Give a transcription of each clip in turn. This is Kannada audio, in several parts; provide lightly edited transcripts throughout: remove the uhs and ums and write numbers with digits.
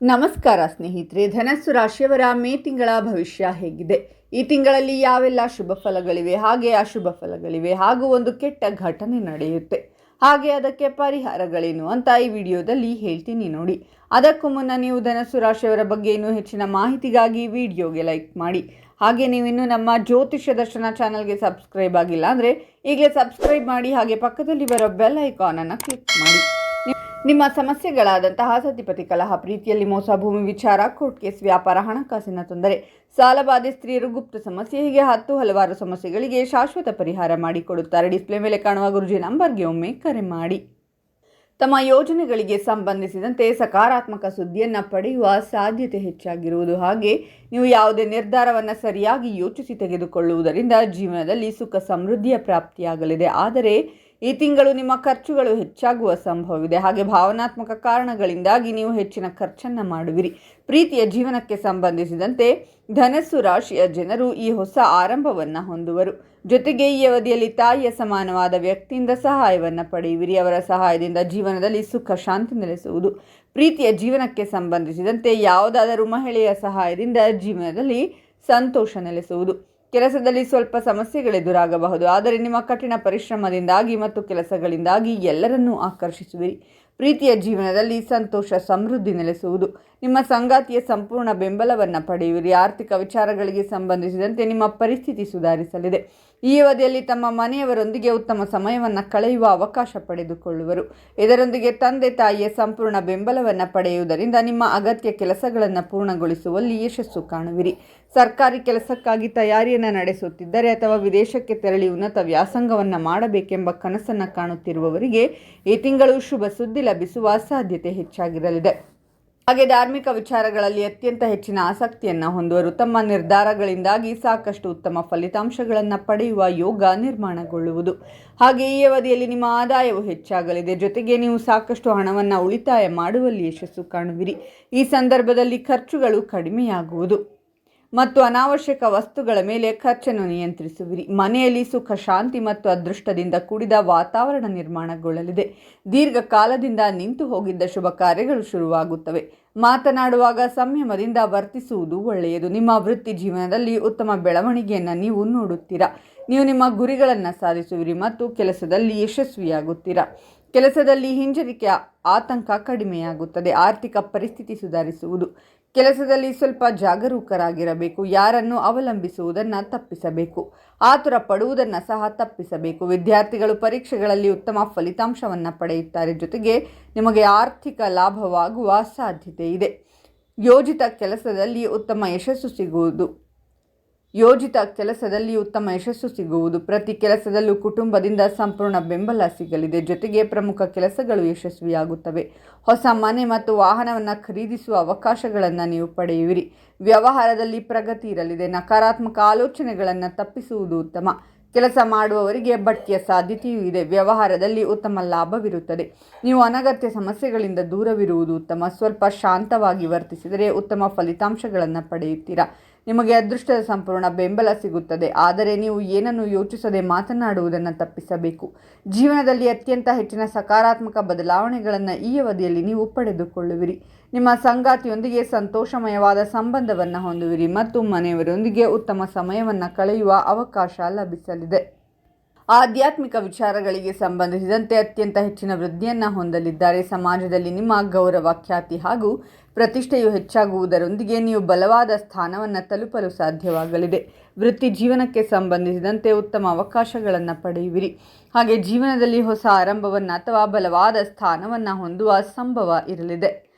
ನಮಸ್ಕಾರ ಸ್ನೇಹಿತರೆ. ಧನಸ್ಸು ರಾಶಿಯವರ ಮೇ ತಿಂಗಳ ಭವಿಷ್ಯ ಹೇಗಿದೆ? ಈ ತಿಂಗಳಲ್ಲಿ ಯಾವೆಲ್ಲ ಶುಭ ಫಲಗಳಿವೆ, ಹಾಗೆ ಅಶುಭ ಫಲಗಳಿವೆ, ಹಾಗೂ ಒಂದು ಕೆಟ್ಟ ಘಟನೆ ನಡೆಯುತ್ತೆ, ಹಾಗೆ ಅದಕ್ಕೆ ಪರಿಹಾರಗಳೇನು ಅಂತ ಈ ವಿಡಿಯೋದಲ್ಲಿ ಹೇಳ್ತೀನಿ ನೋಡಿ. ಅದಕ್ಕೂ ಮುನ್ನ ನೀವು ಧನಸ್ಸು ರಾಶಿಯವರ ಬಗ್ಗೆ ಇನ್ನೂ ಹೆಚ್ಚಿನ ಮಾಹಿತಿಗಾಗಿ ವಿಡಿಯೋಗೆ ಲೈಕ್ ಮಾಡಿ. ಹಾಗೆ ನೀವಿನ್ನೂ ನಮ್ಮ ಜ್ಯೋತಿಷ್ಯ ದರ್ಶನ ಚಾನಲ್ಗೆ ಸಬ್ಸ್ಕ್ರೈಬ್ ಆಗಿಲ್ಲ ಅಂದರೆ ಈಗಲೇ ಸಬ್ಸ್ಕ್ರೈಬ್ ಮಾಡಿ, ಹಾಗೆ ಪಕ್ಕದಲ್ಲಿ ಬರೋ ಬೆಲ್ ಐಕಾನನ್ನು ಕ್ಲಿಕ್ ಮಾಡಿ. ನಿಮ್ಮ ಸಮಸ್ಯೆಗಳಾದಂತಹ ಸತಿಪತಿ ಕಲಹ, ಪ್ರೀತಿಯಲ್ಲಿ ಮೋಸ, ಭೂಮಿ ವಿಚಾರ, ಕೋರ್ಟ್ ಕೇಸ್, ವ್ಯಾಪಾರ, ಹಣಕಾಸಿನ ತೊಂದರೆ, ಸಾಲಬಾಧೆ, ಸ್ತ್ರೀಯರು, ಗುಪ್ತ ಸಮಸ್ಯೆ, ಹೀಗೆ ಹಲವಾರು ಸಮಸ್ಯೆಗಳಿಗೆ ಶಾಶ್ವತ ಪರಿಹಾರ ಮಾಡಿಕೊಡುತ್ತಾರೆ. ಡಿಸ್ಪ್ಲೇ ಮೇಲೆ ಕಾಣುವ ಗುರುಜಿ ನಂಬರ್ಗೆ ಒಮ್ಮೆ ಕರೆ ಮಾಡಿ. ತಮ್ಮ ಯೋಜನೆಗಳಿಗೆ ಸಂಬಂಧಿಸಿದಂತೆ ಸಕಾರಾತ್ಮಕ ಸುದ್ದಿಯನ್ನು ಪಡೆಯುವ ಸಾಧ್ಯತೆ ಹೆಚ್ಚಾಗಿರುವುದು, ಹಾಗೆ ನೀವು ಯಾವುದೇ ನಿರ್ಧಾರವನ್ನು ಸರಿಯಾಗಿ ಯೋಚಿಸಿ ತೆಗೆದುಕೊಳ್ಳುವುದರಿಂದ ಜೀವನದಲ್ಲಿ ಸುಖ ಸಮೃದ್ಧಿಯ ಪ್ರಾಪ್ತಿಯಾಗಲಿದೆ. ಆದರೆ ಈ ತಿಂಗಳು ನಿಮ್ಮ ಖರ್ಚುಗಳು ಹೆಚ್ಚಾಗುವ ಸಂಭವವಿದೆ, ಹಾಗೆ ಭಾವನಾತ್ಮಕ ಕಾರಣಗಳಿಂದಾಗಿ ನೀವು ಹೆಚ್ಚಿನ ಖರ್ಚನ್ನು ಮಾಡುವಿರಿ. ಪ್ರೀತಿಯ ಜೀವನಕ್ಕೆ ಸಂಬಂಧಿಸಿದಂತೆ ಧನಸ್ಸು ರಾಶಿಯ ಜನರು ಈ ಹೊಸ ಆರಂಭವನ್ನು ಹೊಂದುವರು. ಜೊತೆಗೆ ಈ ಅವಧಿಯಲ್ಲಿ ತಾಯಿಯ ಸಮಾನವಾದ ವ್ಯಕ್ತಿಯಿಂದ ಸಹಾಯವನ್ನು ಪಡೆಯುವಿರಿ. ಅವರ ಸಹಾಯದಿಂದ ಜೀವನದಲ್ಲಿ ಸುಖ ಶಾಂತಿ ನೆಲೆಸುವುದು. ಪ್ರೀತಿಯ ಜೀವನಕ್ಕೆ ಸಂಬಂಧಿಸಿದಂತೆ ಯಾವುದಾದರೂ ಮಹಿಳೆಯ ಸಹಾಯದಿಂದ ಜೀವನದಲ್ಲಿ ಸಂತೋಷ ನೆಲೆಸುವುದು. ಕೆಲಸದಲ್ಲಿ ಸ್ವಲ್ಪ ಸಮಸ್ಯೆಗಳೆದುರಾಗಬಹುದು, ಆದರೆ ನಿಮ್ಮ ಕಠಿಣ ಪರಿಶ್ರಮದಿಂದಾಗಿ ಮತ್ತು ಕೆಲಸಗಳಿಂದಾಗಿ ಎಲ್ಲರನ್ನೂ ಆಕರ್ಷಿಸುವಿರಿ. ಪ್ರೀತಿಯ ಜೀವನದಲ್ಲಿ ಸಂತೋಷ ಸಮೃದ್ಧಿ ನೆಲೆಸುವುದು. ನಿಮ್ಮ ಸಂಗಾತಿಯ ಸಂಪೂರ್ಣ ಬೆಂಬಲವನ್ನು ಪಡೆಯುವಿರಿ. ಆರ್ಥಿಕ ವಿಚಾರಗಳಿಗೆ ಸಂಬಂಧಿಸಿದಂತೆ ನಿಮ್ಮ ಪರಿಸ್ಥಿತಿ ಸುಧಾರಿಸಲಿದೆ. ಈ ಅವಧಿಯಲ್ಲಿ ತಮ್ಮ ಮನೆಯವರೊಂದಿಗೆ ಉತ್ತಮ ಸಮಯವನ್ನು ಕಳೆಯುವ ಅವಕಾಶ ಪಡೆದುಕೊಳ್ಳುವರು. ಇದರೊಂದಿಗೆ ತಂದೆ ತಾಯಿಯ ಸಂಪೂರ್ಣ ಬೆಂಬಲವನ್ನು ಪಡೆಯುವುದರಿಂದ ನಿಮ್ಮ ಅಗತ್ಯ ಕೆಲಸಗಳನ್ನು ಪೂರ್ಣಗೊಳಿಸುವಲ್ಲಿ ಯಶಸ್ಸು ಕಾಣುವಿರಿ. ಸರ್ಕಾರಿ ಕೆಲಸಕ್ಕಾಗಿ ತಯಾರಿಯನ್ನು ನಡೆಸುತ್ತಿದ್ದರೆ ಅಥವಾ ವಿದೇಶಕ್ಕೆ ತೆರಳಿ ಉನ್ನತ ವ್ಯಾಸಂಗವನ್ನು ಮಾಡಬೇಕೆಂಬ ಕನಸನ್ನು ಕಾಣುತ್ತಿರುವವರಿಗೆ ಈ ತಿಂಗಳು ಶುಭ ಸುದ್ದಿ ಲಭಿಸುವ ಸಾಧ್ಯತೆ ಹೆಚ್ಚಾಗಿರಲಿದೆ. ಹಾಗೆ ಧಾರ್ಮಿಕ ವಿಚಾರಗಳಲ್ಲಿ ಅತ್ಯಂತ ಹೆಚ್ಚಿನ ಆಸಕ್ತಿಯನ್ನು ಹೊಂದುವರು. ತಮ್ಮ ನಿರ್ಧಾರಗಳಿಂದಾಗಿ ಸಾಕಷ್ಟು ಉತ್ತಮ ಫಲಿತಾಂಶಗಳನ್ನು ಪಡೆಯುವ ಯೋಗ ನಿರ್ಮಾಣಗೊಳ್ಳುವುದು. ಹಾಗೆ ಈ ಅವಧಿಯಲ್ಲಿ ನಿಮ್ಮ ಆದಾಯವು ಹೆಚ್ಚಾಗಲಿದೆ. ಜೊತೆಗೆ ನೀವು ಸಾಕಷ್ಟು ಹಣವನ್ನು ಉಳಿತಾಯ ಮಾಡುವಲ್ಲಿ ಯಶಸ್ಸು ಕಾಣುವಿರಿ. ಈ ಸಂದರ್ಭದಲ್ಲಿ ಖರ್ಚುಗಳು ಕಡಿಮೆಯಾಗುವುದು ಮತ್ತು ಅನಾವಶ್ಯಕ ವಸ್ತುಗಳ ಮೇಲೆ ಖರ್ಚನ್ನು ನಿಯಂತ್ರಿಸುವಿರಿ. ಮನೆಯಲ್ಲಿ ಸುಖ ಶಾಂತಿ ಮತ್ತು ಅದೃಷ್ಟದಿಂದ ಕೂಡಿದ ವಾತಾವರಣ ನಿರ್ಮಾಣಗೊಳ್ಳಲಿದೆ. ದೀರ್ಘಕಾಲದಿಂದ ನಿಂತು ಹೋಗಿದ್ದ ಶುಭ ಕಾರ್ಯಗಳು ಶುರುವಾಗುತ್ತವೆ. ಮಾತನಾಡುವಾಗ ಸಂಯಮದಿಂದ ವರ್ತಿಸುವುದು ಒಳ್ಳೆಯದು. ನಿಮ್ಮ ವೃತ್ತಿ ಜೀವನದಲ್ಲಿ ಉತ್ತಮ ಬೆಳವಣಿಗೆಯನ್ನು ನೀವು ನೋಡುತ್ತೀರಾ. ನೀವು ನಿಮ್ಮ ಗುರಿಗಳನ್ನು ಸಾಧಿಸುವಿರಿ ಮತ್ತು ಕೆಲಸದಲ್ಲಿ ಯಶಸ್ವಿಯಾಗುತ್ತೀರಾ. ಕೆಲಸದಲ್ಲಿ ಹಿಂಜರಿಕೆಯ ಆತಂಕ ಕಡಿಮೆಯಾಗುತ್ತದೆ. ಆರ್ಥಿಕ ಪರಿಸ್ಥಿತಿ ಸುಧಾರಿಸುವುದು. ಕೆಲಸದಲ್ಲಿ ಸ್ವಲ್ಪ ಜಾಗರೂಕರಾಗಿರಬೇಕು. ಯಾರನ್ನು ಅವಲಂಬಿಸುವುದನ್ನು ತಪ್ಪಿಸಬೇಕು. ಆತುರ ಪಡುವುದನ್ನು ಸಹ ತಪ್ಪಿಸಬೇಕು. ವಿದ್ಯಾರ್ಥಿಗಳು ಪರೀಕ್ಷೆಗಳಲ್ಲಿ ಉತ್ತಮ ಫಲಿತಾಂಶವನ್ನು ಪಡೆಯುತ್ತಾರೆ. ಜೊತೆಗೆ ನಿಮಗೆ ಆರ್ಥಿಕ ಲಾಭವಾಗುವ ಸಾಧ್ಯತೆ ಇದೆ. ಯೋಜಿತ ಕೆಲಸದಲ್ಲಿ ಉತ್ತಮ ಯಶಸ್ಸು ಸಿಗುವುದು. ಪ್ರತಿ ಕೆಲಸದಲ್ಲೂ ಕುಟುಂಬದಿಂದ ಸಂಪೂರ್ಣ ಬೆಂಬಲ ಸಿಗಲಿದೆ. ಜೊತೆಗೆ ಪ್ರಮುಖ ಕೆಲಸಗಳು ಯಶಸ್ವಿಯಾಗುತ್ತವೆ. ಹೊಸ ಮನೆ ಮತ್ತು ವಾಹನವನ್ನು ಖರೀದಿಸುವ ಅವಕಾಶಗಳನ್ನು ನೀವು ಪಡೆಯುವಿರಿ. ವ್ಯವಹಾರದಲ್ಲಿ ಪ್ರಗತಿ ಇರಲಿದೆ. ನಕಾರಾತ್ಮಕ ಆಲೋಚನೆಗಳನ್ನು ತಪ್ಪಿಸುವುದು ಉತ್ತಮ. ಕೆಲಸ ಮಾಡುವವರಿಗೆ ಬಡ್ತಿಯ ಸಾಧ್ಯತೆಯೂ ಇದೆ. ವ್ಯವಹಾರದಲ್ಲಿ ಉತ್ತಮ ಲಾಭವಿರುತ್ತದೆ. ನೀವು ಅನಗತ್ಯ ಸಮಸ್ಯೆಗಳಿಂದ ದೂರವಿರುವುದು ಉತ್ತಮ. ಸ್ವಲ್ಪ ಶಾಂತವಾಗಿ ವರ್ತಿಸಿದರೆ ಉತ್ತಮ ಫಲಿತಾಂಶಗಳನ್ನು ಪಡೆಯುತ್ತೀರಾ. ನಿಮಗೆ ಅದೃಷ್ಟದ ಸಂಪೂರ್ಣ ಬೆಂಬಲ ಸಿಗುತ್ತದೆ, ಆದರೆ ನೀವು ಏನನ್ನು ಯೋಚಿಸದೆ ಮಾತನಾಡುವುದನ್ನು ತಪ್ಪಿಸಬೇಕು. ಜೀವನದಲ್ಲಿ ಅತ್ಯಂತ ಹೆಚ್ಚಿನ ಸಕಾರಾತ್ಮಕ ಬದಲಾವಣೆಗಳನ್ನು ಈ ಅವಧಿಯಲ್ಲಿ ನೀವು ಪಡೆದುಕೊಳ್ಳುವಿರಿ. ನಿಮ್ಮ ಸಂಗಾತಿಯೊಂದಿಗೆ ಸಂತೋಷಮಯವಾದ ಸಂಬಂಧವನ್ನು ಹೊಂದುವಿರಿ ಮತ್ತು ಮನೆಯವರೊಂದಿಗೆ ಉತ್ತಮ ಸಮಯವನ್ನು ಕಳೆಯುವ ಅವಕಾಶ ಲಭಿಸಲಿದೆ. ಆಧ್ಯಾತ್ಮಿಕ ವಿಚಾರಗಳಿಗೆ ಸಂಬಂಧಿಸಿದಂತೆ ಅತ್ಯಂತ ಹೆಚ್ಚಿನ ವೃದ್ಧಿಯನ್ನು ಹೊಂದಲಿದ್ದಾರೆ. ಸಮಾಜದಲ್ಲಿ ನಿಮ್ಮ ಗೌರವ, ಖ್ಯಾತಿ ಹಾಗೂ ಪ್ರತಿಷ್ಠೆಯು ಹೆಚ್ಚಾಗುವುದರೊಂದಿಗೆ ನೀವು ಬಲವಾದ ಸ್ಥಾನವನ್ನು ತಲುಪಲು ಸಾಧ್ಯವಾಗಲಿದೆ. ವೃತ್ತಿ ಜೀವನಕ್ಕೆ ಸಂಬಂಧಿಸಿದಂತೆ ಉತ್ತಮ ಅವಕಾಶಗಳನ್ನು ಪಡೆಯುವಿರಿ. ಹಾಗೆ ಜೀವನದಲ್ಲಿ ಹೊಸ ಆರಂಭವನ್ನು ಅಥವಾ ಬಲವಾದ ಸ್ಥಾನವನ್ನು ಹೊಂದುವ ಸಂಭವ ಇರಲಿದೆ.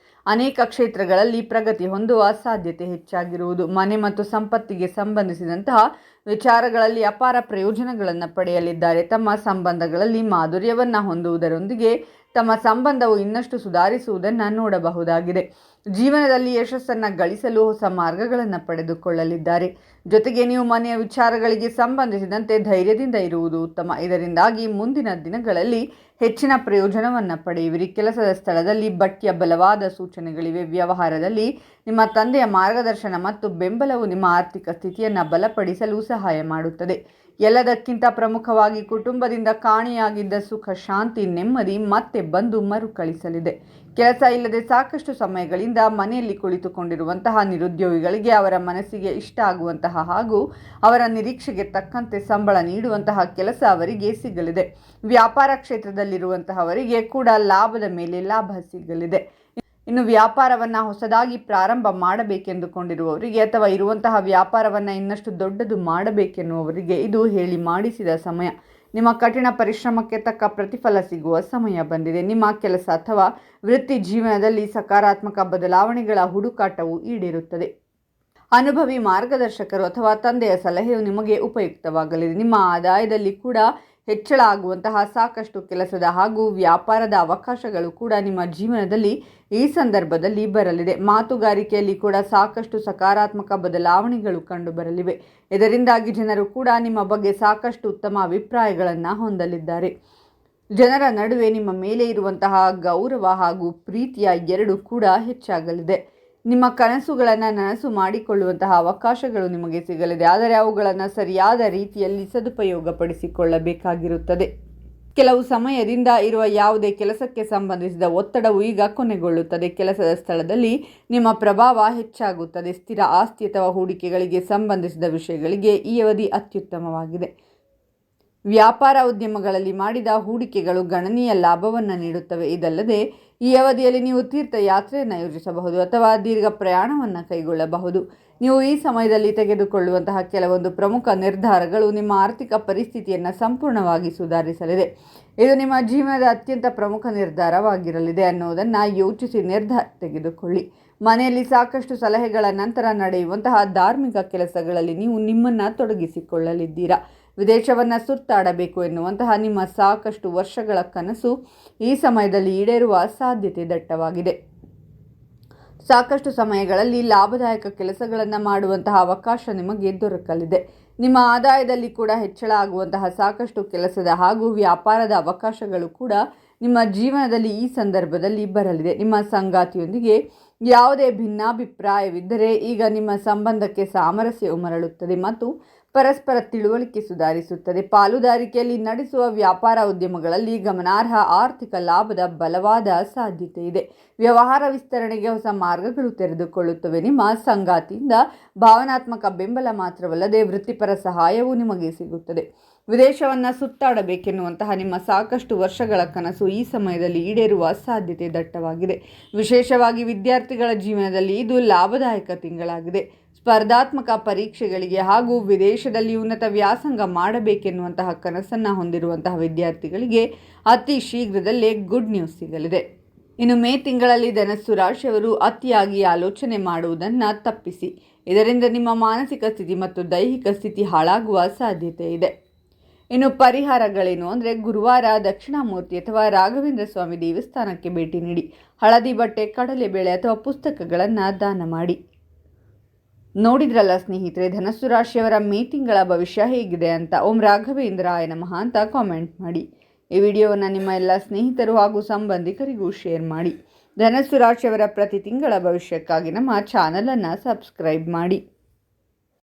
ಅನೇಕ ಕ್ಷೇತ್ರಗಳಲ್ಲಿ ಪ್ರಗತಿ ಹೊಂದುವ ಸಾಧ್ಯತೆ ಹೆಚ್ಚಾಗಿರುವುದು. ಮನೆ ಮತ್ತು ಸಂಪತ್ತಿಗೆ ಸಂಬಂಧಿಸಿದಂತಹ ವಿಚಾರಗಳಲ್ಲಿ ಅಪಾರ ಪ್ರಯೋಜನಗಳನ್ನು ಪಡೆಯಲಿದ್ದಾರೆ. ತಮ್ಮ ಸಂಬಂಧಗಳಲ್ಲಿ ಮಾಧುರ್ಯವನ್ನು ಹೊಂದುವುದರೊಂದಿಗೆ ತಮ್ಮ ಸಂಬಂಧವು ಇನ್ನಷ್ಟು ಸುಧಾರಿಸುವುದನ್ನು ನೋಡಬಹುದಾಗಿದೆ. ಜೀವನದಲ್ಲಿ ಯಶಸ್ಸನ್ನು ಗಳಿಸಲು ಹೊಸ ಮಾರ್ಗಗಳನ್ನು ಪಡೆದುಕೊಳ್ಳಲಿದ್ದಾರೆ. ಜೊತೆಗೆ ನೀವು ಮನೆಯ ವಿಚಾರಗಳಿಗೆ ಸಂಬಂಧಿಸಿದಂತೆ ಧೈರ್ಯದಿಂದ ಇರುವುದು ಉತ್ತಮ. ಇದರಿಂದಾಗಿ ಮುಂದಿನ ದಿನಗಳಲ್ಲಿ ಹೆಚ್ಚಿನ ಪ್ರಯೋಜನವನ್ನು ಪಡೆಯುವಿರಿ. ಕೆಲಸದ ಸ್ಥಳದಲ್ಲಿ ಬಡ್ತಿಯ ಬಲವಾದ ಸೂಚನೆಗಳಿವೆ. ವ್ಯವಹಾರದಲ್ಲಿ ನಿಮ್ಮ ತಂದೆಯ ಮಾರ್ಗದರ್ಶನ ಮತ್ತು ಬೆಂಬಲವು ನಿಮ್ಮ ಆರ್ಥಿಕ ಸ್ಥಿತಿಯನ್ನು ಬಲಪಡಿಸಲು ಸಹಾಯ ಮಾಡುತ್ತದೆ. ಎಲ್ಲದಕ್ಕಿಂತ ಪ್ರಮುಖವಾಗಿ ಕುಟುಂಬದಿಂದ ಕಾಣೆಯಾಗಿದ್ದ ಸುಖ, ಶಾಂತಿ, ನೆಮ್ಮದಿ ಮತ್ತೆ ಬಂದು ಮರುಕಳಿಸಲಿದೆ. ಕೆಲಸ ಇಲ್ಲದೆ ಸಾಕಷ್ಟು ಸಮಯಗಳಿಂದ ಮನೆಯಲ್ಲಿ ಕುಳಿತುಕೊಂಡಿರುವಂತಹ ನಿರುದ್ಯೋಗಿಗಳಿಗೆ ಅವರ ಮನಸ್ಸಿಗೆ ಇಷ್ಟ ಆಗುವಂತಹ ಹಾಗೂ ಅವರ ನಿರೀಕ್ಷೆಗೆ ತಕ್ಕಂತೆ ಸಂಬಳ ನೀಡುವಂತಹ ಕೆಲಸ ಅವರಿಗೆ ಸಿಗಲಿದೆ. ವ್ಯಾಪಾರ ಕ್ಷೇತ್ರದಲ್ಲಿರುವಂತಹವರಿಗೆ ಕೂಡ ಲಾಭದ ಮೇಲೆ ಲಾಭ ಸಿಗಲಿದೆ. ಇನ್ನು ವ್ಯಾಪಾರವನ್ನು ಹೊಸದಾಗಿ ಪ್ರಾರಂಭ ಮಾಡಬೇಕೆಂದುಕೊಂಡಿರುವವರಿಗೆ ಅಥವಾ ಇರುವಂತಹ ವ್ಯಾಪಾರವನ್ನು ಇನ್ನಷ್ಟು ದೊಡ್ಡದು ಮಾಡಬೇಕೆನ್ನುವವರಿಗೆ ಇದು ಹೇಳಿ ಮಾಡಿಸಿದ ಸಮಯ. ನಿಮ್ಮ ಕಠಿಣ ಪರಿಶ್ರಮಕ್ಕೆ ತಕ್ಕ ಪ್ರತಿಫಲ ಸಿಗುವ ಸಮಯ ಬಂದಿದೆ. ನಿಮ್ಮ ಕೆಲಸ ಅಥವಾ ವೃತ್ತಿ ಜೀವನದಲ್ಲಿ ಸಕಾರಾತ್ಮಕ ಬದಲಾವಣೆಗಳ ಹುಡುಕಾಟವು ಈಡೇರುತ್ತದೆ. ಅನುಭವಿ ಮಾರ್ಗದರ್ಶಕರು ಅಥವಾ ತಂದೆಯ ಸಲಹೆಯು ನಿಮಗೆ ಉಪಯುಕ್ತವಾಗಲಿದೆ. ನಿಮ್ಮ ಆದಾಯದಲ್ಲಿ ಕೂಡ ಹೆಚ್ಚಳ ಆಗುವಂತಹ ಸಾಕಷ್ಟು ಕೆಲಸದ ಹಾಗೂ ವ್ಯಾಪಾರದ ಅವಕಾಶಗಳು ಕೂಡ ನಿಮ್ಮ ಜೀವನದಲ್ಲಿ ಈ ಸಂದರ್ಭದಲ್ಲಿ ಬರಲಿದೆ. ಮಾತುಗಾರಿಕೆಯಲ್ಲಿ ಕೂಡ ಸಾಕಷ್ಟು ಸಕಾರಾತ್ಮಕ ಬದಲಾವಣೆಗಳು ಕಂಡು ಬರಲಿವೆ. ಇದರಿಂದಾಗಿ ಜನರು ಕೂಡ ನಿಮ್ಮ ಬಗ್ಗೆ ಸಾಕಷ್ಟು ಉತ್ತಮ ಅಭಿಪ್ರಾಯಗಳನ್ನು ಹೊಂದಲಿದ್ದಾರೆ. ಜನರ ನಡುವೆ ನಿಮ್ಮ ಮೇಲೆ ಇರುವಂತಹ ಗೌರವ ಹಾಗೂ ಪ್ರೀತಿಯ ಎರಡೂ ಕೂಡ ಹೆಚ್ಚಾಗಲಿದೆ. ನಿಮ್ಮ ಕನಸುಗಳನ್ನು ನನಸು ಮಾಡಿಕೊಳ್ಳುವಂತಹ ಅವಕಾಶಗಳು ನಿಮಗೆ ಸಿಗಲಿದೆ. ಆದರೆ ಅವುಗಳನ್ನು ಸರಿಯಾದ ರೀತಿಯಲ್ಲಿ ಸದುಪಯೋಗಪಡಿಸಿಕೊಳ್ಳಬೇಕಾಗಿರುತ್ತದೆ. ಕೆಲವು ಸಮಯದಿಂದ ಇರುವ ಯಾವುದೇ ಕೆಲಸಕ್ಕೆ ಸಂಬಂಧಿಸಿದ ಒತ್ತಡವು ಈಗ ಕೊನೆಗೊಳ್ಳುತ್ತದೆ. ಕೆಲಸದ ಸ್ಥಳದಲ್ಲಿ ನಿಮ್ಮ ಪ್ರಭಾವ ಹೆಚ್ಚಾಗುತ್ತದೆ. ಸ್ಥಿರ ಆಸ್ತಿ ಅಥವಾ ಹೂಡಿಕೆಗಳಿಗೆ ಸಂಬಂಧಿಸಿದ ವಿಷಯಗಳಿಗೆ ಈ ಅವಧಿ ಅತ್ಯುತ್ತಮವಾಗಿದೆ. ವ್ಯಾಪಾರ ಉದ್ಯಮಗಳಲ್ಲಿ ಮಾಡಿದ ಹೂಡಿಕೆಗಳು ಗಣನೀಯ ಲಾಭವನ್ನು ನೀಡುತ್ತವೆ. ಇದಲ್ಲದೆ ಈ ಅವಧಿಯಲ್ಲಿ ನೀವು ತೀರ್ಥಯಾತ್ರೆಯನ್ನು ಯೋಜಿಸಬಹುದು ಅಥವಾ ದೀರ್ಘ ಪ್ರಯಾಣವನ್ನು ಕೈಗೊಳ್ಳಬಹುದು. ನೀವು ಈ ಸಮಯದಲ್ಲಿ ತೆಗೆದುಕೊಳ್ಳುವಂತಹ ಕೆಲವೊಂದು ಪ್ರಮುಖ ನಿರ್ಧಾರಗಳು ನಿಮ್ಮ ಆರ್ಥಿಕ ಪರಿಸ್ಥಿತಿಯನ್ನು ಸಂಪೂರ್ಣವಾಗಿ ಸುಧಾರಿಸಲಿದೆ. ಇದು ನಿಮ್ಮ ಜೀವನದ ಅತ್ಯಂತ ಪ್ರಮುಖ ನಿರ್ಧಾರವಾಗಿರಲಿದೆ ಅನ್ನೋದನ್ನು ಯೋಚಿಸಿ ನಿರ್ಧಾರ ತೆಗೆದುಕೊಳ್ಳಿ. ಮನೆಯಲ್ಲಿ ಸಾಕಷ್ಟು ಸಲಹೆಗಳ ನಂತರ ನಡೆಯುವಂತಹ ಧಾರ್ಮಿಕ ಕೆಲಸಗಳಲ್ಲಿ ನೀವು ನಿಮ್ಮನ್ನು ತೊಡಗಿಸಿಕೊಳ್ಳಲಿದ್ದೀರಾ. ವಿದೇಶವನ್ನು ಸುತ್ತಾಡಬೇಕು ಎನ್ನುವಂತಹ ನಿಮ್ಮ ಸಾಕಷ್ಟು ವರ್ಷಗಳ ಕನಸು ಈ ಸಮಯದಲ್ಲಿ ಈಡೇರುವ ಸಾಧ್ಯತೆ ದಟ್ಟವಾಗಿದೆ. ಸಾಕಷ್ಟು ಸಮಯಗಳಲ್ಲಿ ಲಾಭದಾಯಕ ಕೆಲಸಗಳನ್ನು ಮಾಡುವಂತಹ ಅವಕಾಶ ನಿಮಗೆ ದೊರಕಲಿದೆ. ನಿಮ್ಮ ಆದಾಯದಲ್ಲಿ ಕೂಡ ಹೆಚ್ಚಳ ಆಗುವಂತಹ ಸಾಕಷ್ಟು ಕೆಲಸದ ಹಾಗೂ ವ್ಯಾಪಾರದ ಅವಕಾಶಗಳು ಕೂಡ ನಿಮ್ಮ ಜೀವನದಲ್ಲಿ ಈ ಸಂದರ್ಭದಲ್ಲಿ ಬರಲಿದೆ. ನಿಮ್ಮ ಸಂಗಾತಿಯೊಂದಿಗೆ ಯಾವುದೇ ಭಿನ್ನಾಭಿಪ್ರಾಯವಿದ್ದರೆ ಈಗ ನಿಮ್ಮ ಸಂಬಂಧಕ್ಕೆ ಸಾಮರಸ್ಯವು ಮರಳುತ್ತದೆ ಮತ್ತು ಪರಸ್ಪರ ತಿಳುವಳಿಕೆ ಸುಧಾರಿಸುತ್ತದೆ. ಪಾಲುದಾರಿಕೆಯಲ್ಲಿ ನಡೆಸುವ ವ್ಯಾಪಾರ ಉದ್ಯಮಗಳಲ್ಲಿ ಗಮನಾರ್ಹ ಆರ್ಥಿಕ ಲಾಭದ ಬಲವಾದ ಸಾಧ್ಯತೆ ಇದೆ. ವ್ಯವಹಾರ ವಿಸ್ತರಣೆಗೆ ಹೊಸ ಮಾರ್ಗಗಳು ತೆರೆದುಕೊಳ್ಳುತ್ತವೆ. ನಿಮ್ಮ ಸಂಗಾತಿಯಿಂದ ಭಾವನಾತ್ಮಕ ಬೆಂಬಲ ಮಾತ್ರವಲ್ಲದೆ ವೃತ್ತಿಪರ ಸಹಾಯವೂ ನಿಮಗೆ ಸಿಗುತ್ತದೆ. ವಿದೇಶವನ್ನು ಸುತ್ತಾಡಬೇಕೆನ್ನುವಂತಹ ನಿಮ್ಮ ಸಾಕಷ್ಟು ವರ್ಷಗಳ ಕನಸು ಈ ಸಮಯದಲ್ಲಿ ಈಡೇರುವ ಸಾಧ್ಯತೆ ದಟ್ಟವಾಗಿದೆ. ವಿಶೇಷವಾಗಿ ವಿದ್ಯಾರ್ಥಿಗಳ ಜೀವನದಲ್ಲಿ ಇದು ಲಾಭದಾಯಕ ತಿಂಗಳಾಗಿದೆ. ಸ್ಪರ್ಧಾತ್ಮಕ ಪರೀಕ್ಷೆಗಳಿಗೆ ಹಾಗೂ ವಿದೇಶದಲ್ಲಿ ಉನ್ನತ ವ್ಯಾಸಂಗ ಮಾಡಬೇಕೆನ್ನುವಂತಹ ಕನಸನ್ನು ಹೊಂದಿರುವಂತಹ ವಿದ್ಯಾರ್ಥಿಗಳಿಗೆ ಅತಿ ಶೀಘ್ರದಲ್ಲೇ ಗುಡ್ ನ್ಯೂಸ್ ಸಿಗಲಿದೆ. ಇನ್ನು ಮೇ ತಿಂಗಳಲ್ಲಿ ಧನಸ್ಸು ರಾಶಿಯವರು ಅತಿಯಾಗಿ ಆಲೋಚನೆ ಮಾಡುವುದನ್ನು ತಪ್ಪಿಸಿ. ಇದರಿಂದ ನಿಮ್ಮ ಮಾನಸಿಕ ಸ್ಥಿತಿ ಮತ್ತು ದೈಹಿಕ ಸ್ಥಿತಿ ಹಾಳಾಗುವ ಸಾಧ್ಯತೆ ಇದೆ. ಇನ್ನು ಪರಿಹಾರಗಳೇನು ಅಂದರೆ, ಗುರುವಾರ ದಕ್ಷಿಣಾಮೂರ್ತಿ ಅಥವಾ ರಾಘವೇಂದ್ರ ಸ್ವಾಮಿ ದೇವಸ್ಥಾನಕ್ಕೆ ಭೇಟಿ ನೀಡಿ. ಹಳದಿ ಬಟ್ಟೆ, ಕಡಲೆಬೇಳೆ ಅಥವಾ ಪುಸ್ತಕಗಳನ್ನು ದಾನ ಮಾಡಿ. ನೋಡಿದ್ರಲ್ಲ ಸ್ನೇಹಿತರೆ, ಧನಸ್ಸು ರಾಶಿಯವರ ಮೇ ತಿಂಗಳ ಭವಿಷ್ಯ ಹೇಗಿದೆ ಅಂತ. ಓಂ ರಾಘವೇಂದ್ರಾಯ ನಮಃ ಅಂತ ಕಾಮೆಂಟ್ ಮಾಡಿ. ಈ ವಿಡಿಯೋವನ್ನು ನಿಮ್ಮ ಎಲ್ಲ ಸ್ನೇಹಿತರು ಹಾಗೂ ಸಂಬಂಧಿಕರಿಗೂ ಶೇರ್ ಮಾಡಿ. ಧನಸ್ಸು ರಾಶಿಯವರ ಪ್ರತಿ ತಿಂಗಳ ಭವಿಷ್ಯಕ್ಕಾಗಿ ನಮ್ಮ ಚಾನಲನ್ನು ಸಬ್ಸ್ಕ್ರೈಬ್ ಮಾಡಿ.